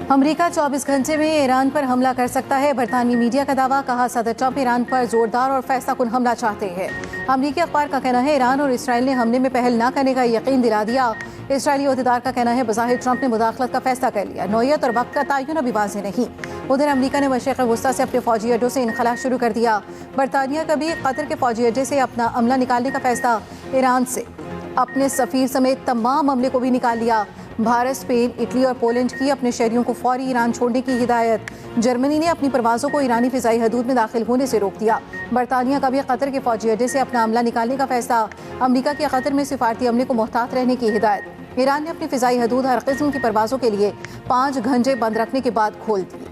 America 24 घंटे में Iran पर हमला कर सकता है। बरतानवी मीडिया का दावा, कहा सदर ट्रंप ईरान पर जोरदार और फैसलाकुन हमला चाहते हैं। अमेरिकी अखबार का कहना है ईरान और इसराइल ने हमले में पहल न करने का यकीन दिला दिया। इसराइली अहदेदार का कहना है बज़ाहिर ट्रंप ने मुदाखलत का फैसला कर लिया, नौयत और वक्त का तयन अभी वाज़ेह नहीं। उधर अमेरिका ने मशरिक़ वस्ता से अपने फौजी अड्डों से इनखला शुरू कर दिया। बरतानिया का भी कतर के फौजी अड्डे से अपना अमला निकालने का फैसला, ईरान से अपने सफ़ीर समेत तमाम अमले को भी निकाल लिया। भारत, स्पेन, इटली और पोलैंड की अपने शहरियों को फौरी ईरान छोड़ने की हिदायत। जर्मनी ने अपनी परवाज़ों को ईरानी फ़िज़ाई हदूद में दाखिल होने से रोक दिया। बरतानिया का भी कतर के फौजी अड्डे से अपना अमला निकालने का फैसला। अमेरिका के कतर में सिफारती अमले को मोहतात रहने की हिदायत। ईरान ने अपनी फ़िज़ाई हदूद हर किस्म की परवाज़ों के लिए 5 घंटे बंद रखने के बाद खोल दी।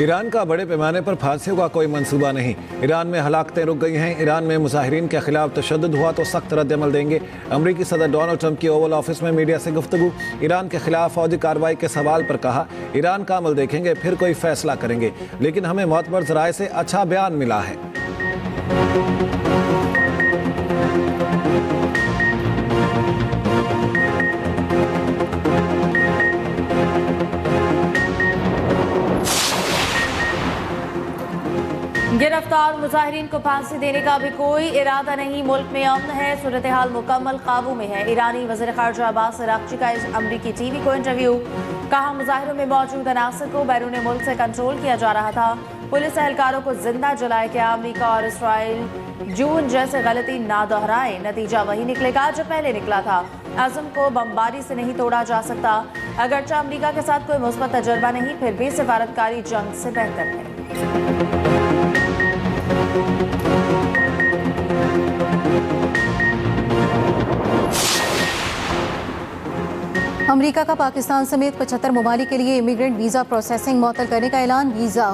ईरान का बड़े पैमाने पर फांसियों का कोई मंसूबा नहीं। ईरान में हलाकतें रुक गई हैं। ईरान में मुजाहिरीन के खिलाफ तशद्दुद हुआ तो सख्त रद्दअमल देंगे। अमरीकी सदर डोनाल्ड ट्रंप की ओवल ऑफिस में मीडिया से गुफ्तगू। ईरान के खिलाफ फौजी कार्रवाई के सवाल पर कहा, ईरान का अमल देखेंगे फिर कोई फैसला करेंगे, लेकिन हमें मोतबर ज़राए से अच्छा बयान मिला है। गिरफ्तार मुजाहिरीन को फांसी देने का भी कोई इरादा नहीं। मुल्क में अमन है, सूरत हाल मुकम्मल काबू में है। ईरानी वज़ीर ख़ारजा अब्बास अराग़ची का अमरीकी टीवी को इंटरव्यू, कहा मुजाहिरों में मौजूद अनासर को बैरून मुल्क से कंट्रोल किया जा रहा था। पुलिस एहलकारों को जिंदा जलाया गया। अमरीका और इसराइल जून जैसे गलती ना दोहराए, नतीजा वही निकलेगा जो पहले निकला था। अज़म को बमबारी से नहीं तोड़ा जा सकता। अगरचे अमरीका के साथ कोई मुस्बत तजुर्बा नहीं, फिर भी सिफारतकारी जंग से बेहतर है। अमेरिका का पाकिस्तान समेत 75 ममालिक के लिए इमिग्रेंट वीज़ा प्रोसेसिंग मुअत्तल करने का ऐलान। वीज़ा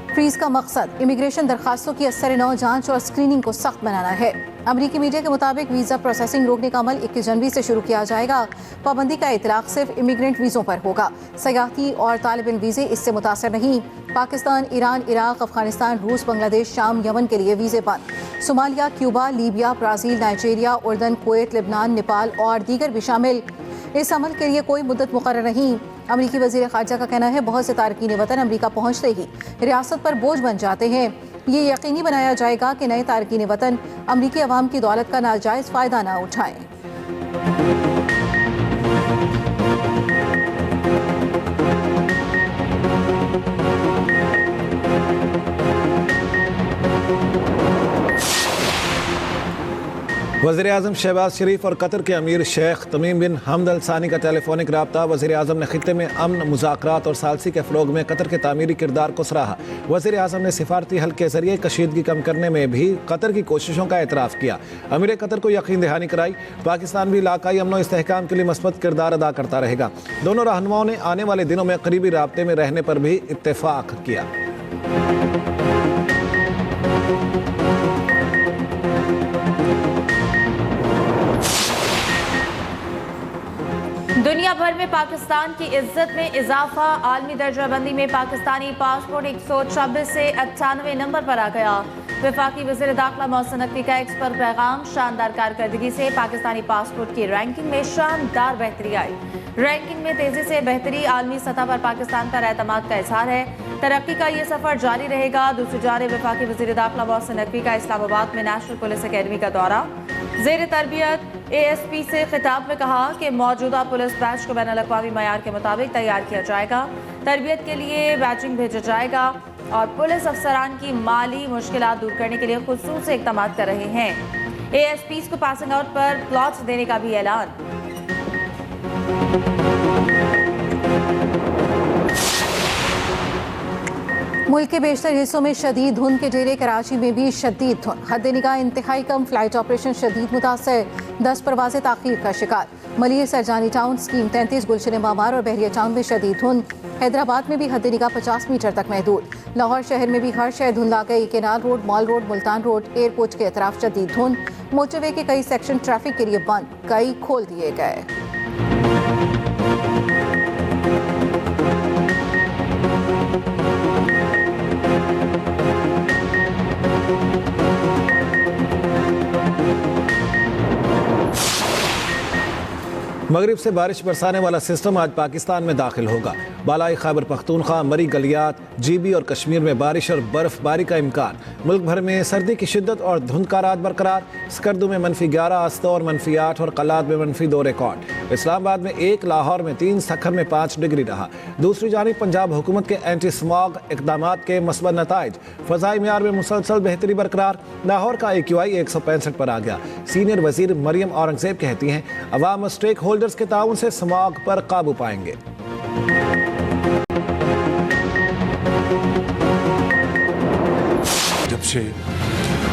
फ्रीज का मकसद इमिग्रेशन दरखास्तों की असर नौ जांच और स्क्रीनिंग को सख्त बनाना है। अमरीकी मीडिया के मुताबिक वीज़ा प्रोसेसिंग रोकने का अमल 21 जनवरी से शुरू किया जाएगा। पाबंदी का इतलाक सिर्फ इमिग्रेंट वीज़ों पर होगा। सयाहती और तालिबिन वीज़े इससे मुतासर नहीं। पाकिस्तान, ईरान, इराक, अफगानिस्तान, रूस, बांग्लादेश, शाम, यमन के लिए वीज़े बंद। Somalia, Cuba, Libya, Brazil, Nigeria, उर्दन, कुवैत, लेबनान, नेपाल और दीगर भी शामिल। इस अमल के लिए कोई मुद्दत मुकर्रर नहीं। अमरीकी वज़ीर ख़ारजा का कहना है बहुत से तारकीन वतन अमरीका पहुँचते ही रियासत पर बोझ बन जाते हैं। ये यकीनी बनाया जाएगा कि नए तारकीन वतन अमरीकी अवाम की दौलत का नाजायज़ फ़ायदा न उठाएं। वज़ीर आज़म शहबाज शरीफ और कतर के अमीर शेख तमीम बिन हमद अल सानी का टेलीफोनिक रब्ता। वज़ीर आज़म ने खित्ते में अमन, मुज़ाकरात और सालसी के फ़रोग़ में कतर के तामीरी किरदार को सराहा। वज़ीर आज़म ने सिफारती हल के ज़रिए कशीदगी कम करने में भी कतर की कोशिशों का एतराफ़ किया। अमीर कतर को यकीन दहानी कराई पाकिस्तान भी इलाकाई अमन व इस्तेहकाम के लिए मस्बत किरदार अदा करता रहेगा। दोनों रहनुमाओं ने आने वाले दिनों में करीबी राब्ते में रहने पर भी इत्तेफाक किया। दुनिया भर में पाकिस्तान की इज्जत में इजाफा। आलमी दर्जाबंदी में पाकिस्तानी पासपोर्ट 126 से 98 नंबर पर आ गया। वफाकी वज़ीर दाखिला मोहसिन नकवी का एक्स पर पैगाम, शानदार कारकर्दगी से पाकिस्तानी पासपोर्ट की रैंकिंग में शानदार बेहतरी आई। रैंकिंग में तेजी से बेहतरी आलमी सतह पर पाकिस्तान पर एतमाद का इजहार है। तरक्की का ये सफर जारी रहेगा। दूसरी जानिब वफाकी वज़ीर दाखिला मोहसिन नकवी का इस्लामाबाद में नेशनल पुलिस अकेडमी का दौरा। ज़ेर तरबियत ASP से खिताब में कहा कि मौजूदा पुलिस बैच को बैनुल अक़वामी मयार के मुताबिक तैयार किया जाएगा। तरबियत के लिए बैचिंग भेजा जाएगा और पुलिस अफसरान की माली मुश्किलात दूर करने के लिए खुसूसी इक़दाम कर रहे हैं। ASPs को पासिंग आउट पर प्लॉट्स देने का भी ऐलान। मुल्क के बेशतर हिस्सों में शदीद धुंध के डेरे। कराची में भी शदीद धुंध। हद निगाह इंतहाई कम। फ्लाइट ऑपरेशन शदीद मुतासर। 10 परवाज़ें ताख़ीर का शिकार। मलिर सरजानी टाउन, स्कीम 33, गुलशन मामार और बहरिया टाउन में शदीद धुंध। हैदराबाद में भी हद निगाह 50 मीटर तक महदूद। लाहौर शहर में भी हर शहर धुंध आ गई। Canal road, mall road, Multan road, airport के अतराफ शदीद धुंध। मोटरवे के कई सेक्शन ट्रैफिक के लिए बंद, कई खोल दिए गए। मगरिब से बारिश बरसाने वाला सिस्टम आज पाकिस्तान में दाखिल होगा। बालाई खैबर पख्तूनख्वा, मरी गलियात, जीबी और कश्मीर में बारिश और बर्फबारी का इम्कान। मुल्क भर में सर्दी की शिद्दत और धुंध का रात बरकरार। स्कर्दू में -11, अस्तौर -8 और कलात में -2 रिकॉर्ड। इस्लामाबाद में 1, लाहौर में 3, सखर में 5 डिग्री रहा। दूसरी जानिब पंजाब हुकूमत के एंटी स्मॉग इकदाम के मस्बत नताइज। फ़ज़ाई मियार में मुसलसल बेहतरी बरकरार। लाहौर का AQI 165 पर आ गया। सीनियर वजीर मरियम औरंगजेब कहती हैं, अवाम स्टेक होल्डर्स के ताउन से स्मॉग पर काबू पाएंगे। जब से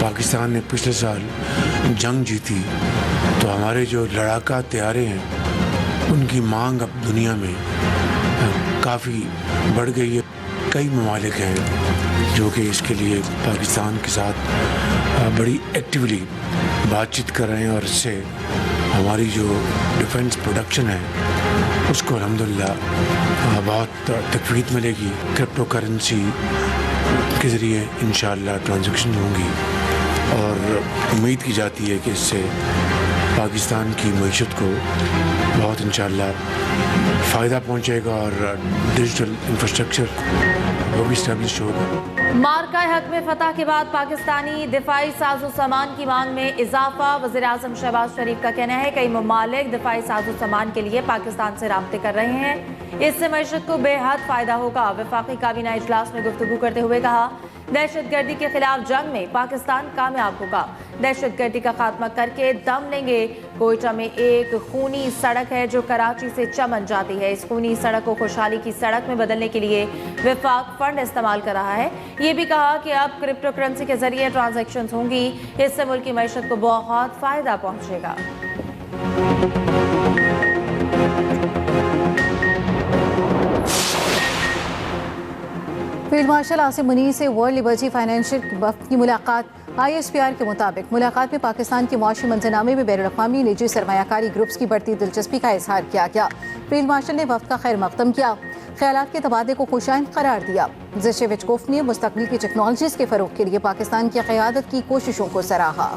पाकिस्तान ने पिछले साल जंग जीती तो हमारे जो लड़ाका तैयारे हैं उनकी मांग अब दुनिया में काफ़ी बढ़ गई है। कई ममालिक हैं जो कि इसके लिए पाकिस्तान के साथ बड़ी एक्टिवली बातचीत कर रहे हैं और इससे हमारी जो डिफेंस प्रोडक्शन है उसको अल्हम्दुलिल्लाह बहुत तकवीत मिलेगी। क्रिप्टो करेंसी के ज़रिए इंशाअल्लाह ट्रांजैक्शन होंगी और उम्मीद की जाती है कि इससे पाकिस्तान की मईशत को बहुत इंशाअल्लाह फ़ायदा पहुंचेगा और डिजिटल इंफ्रास्ट्रक्चर वो भी इस्टेब्लिश होगा। मार्का हक में फतह के बाद पाकिस्तानी दिफाई साजो सामान की मांग में इजाफा। वज़ीर आज़म शहबाज शरीफ का कहना है कई ममालिक दिफाई साजो सामान के लिए पाकिस्तान से राब्ते कर रहे हैं, इससे मईशत को बेहद फायदा होगा। वफाकी काबीना इजलास में गुफ्तगू करते हुए कहा, दहशतगर्दी के खिलाफ जंग में पाकिस्तान कामयाब होगा। दहशतगर्दी का खात्मा करके दम लेंगे। कोयटा में एक खूनी सड़क है जो कराची से चमन जाती है। इस खूनी सड़क को खुशहाली की सड़क में बदलने के लिए वफाक फंड इस्तेमाल कर रहा है। ये भी कहा कि अब क्रिप्टो करेंसी के जरिए ट्रांजैक्शन होंगी, इससे मुल्क की मईशत को बहुत फायदा पहुंचेगा। फील्ड मार्शल आसिम मुनीर से वर्ल्ड लिबर्टी फाइनेंशियल वफ्द की मुलाकात। ISPR के मुताबिक मुलाकात में पाकिस्तान के मुआशी मंजरनामे में बैनुल-अक़वामी निजी सरमायाकारी ग्रुप्स की बढ़ती दिलचस्पी का इजहार किया गया। फील्ड मार्शल ने वफ्द का खैर मकदम किया, ख्यालात के तबादले को खुशाइंद करार दिया। ज़ेशेविचकोफ ने मुस्तक़बिल की टेक्नोलॉजीज़ के फ़रोग़ के लिए पाकिस्तान की क़यादत की कोशिशों को सराहा।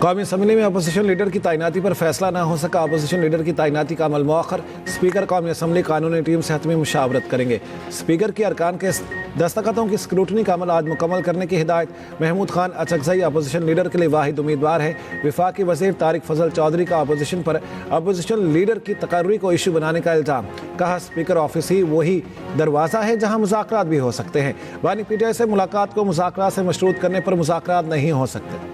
कौमी असम्बली में अपोजिशन लीडर की तैनाती पर फैसला न हो सका। अपोजिशन लीडर की तैनाती का अमल मौखर। स्पीकर कौमी असम्बली कानूनी टीम से हतमी मुशावरत करेंगे। स्पीकर की अरकान के दस्तखतों की स्क्रूटनी का अमल आज मुकम्मल करने की हिदायत। महमूद खान अचकज़ई अपोजिशन लीडर के लिए वाहिद उम्मीदवार है। वफाकी वज़ीर तारिक फजल चौधरी का अपोजिशन पर अपोजिशन लीडर की तकर्री को इशू बनाने का इल्ज़ाम। कहा, स्पीकर ऑफिस ही वही दरवाज़ा है जहाँ मुज़ाकरात भी हो सकते हैं। बानी PTI से मुलाकात को मुज़ाकरात से मशरूत करने पर मुज़ाकरात नहीं हो सकते।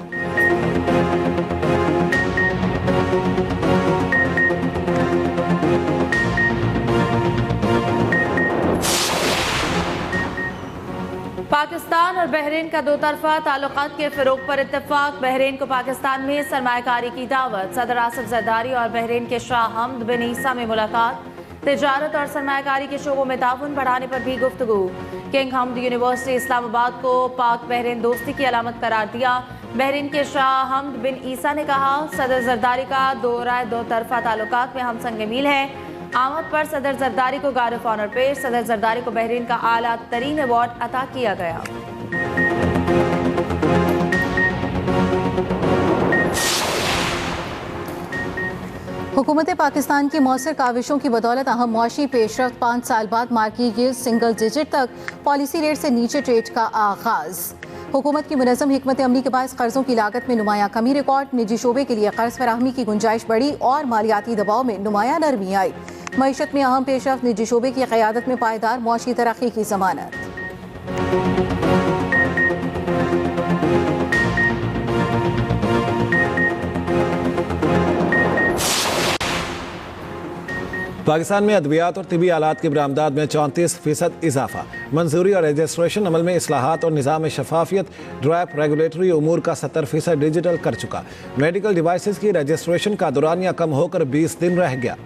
पाकिस्तान और बहरीन का दो तरफा ताल्लुकात के फ़रोग़ पर इत्तेफाक। बहरीन को पाकिस्तान में सरमायाकारी की दावत। सदर आसिफ ज़रदारी और बहरीन के शाह हमद बिन ईसा में मुलाकात। तिजारत और सरमायाकारी के शोबों में ताउन बढ़ाने पर भी गुफ्तगू। किंग हमद यूनिवर्सिटी इस्लामाबाद को पाक बहरीन दोस्ती की अलामत करार दिया। बहरीन के शाह हमद बिन ईसा ने कहा, सदर ज़रदारी का दौरा दो तरफा ताल्लुकात में हम संग मील है। आमद पर सदर ज़रदारी को गार्ड ऑफ ऑनर पेश। सदर ज़रदारी को बहरीन का आला तरीन अवार्ड अता किया गया। हुकूमत पाकिस्तान की मौसर काविशों की बदौलत अहम मुआशी पेशरफ्त। 5 साल बाद मार्की यील्ड सिंगल डिजिट तक, पॉलिसी रेट से नीचे ट्रेड का आगाज। हुकूमत की मुनज़्ज़म हिकमत अमली के बायस कर्जों की लागत में नुमाया कमी रिकॉर्ड। निजी शोबे के लिए कर्ज फराहमी की गुंजाइश बढ़ी और मालियाती दबाव में नुमाया नरमी आई। मईशत में अहम पेशरफ्त, निजी शोबे की क़यादत में पायदार मुआशी तरक्की की ज़मानत। पाकिस्तान में अद्वियात और तिबी आलात की बरामदात में 34% इजाफा। मंजूरी और रजिस्ट्रेशन अमल में इस्लाहात और निज़ाम शफाफियत। ड्रैप रेगुलेटरी उमूर का 70% डिजिटल कर चुका। मेडिकल डिवाइसेस की रजिस्ट्रेशन का दौरानिया कम होकर 20 दिन रह गया।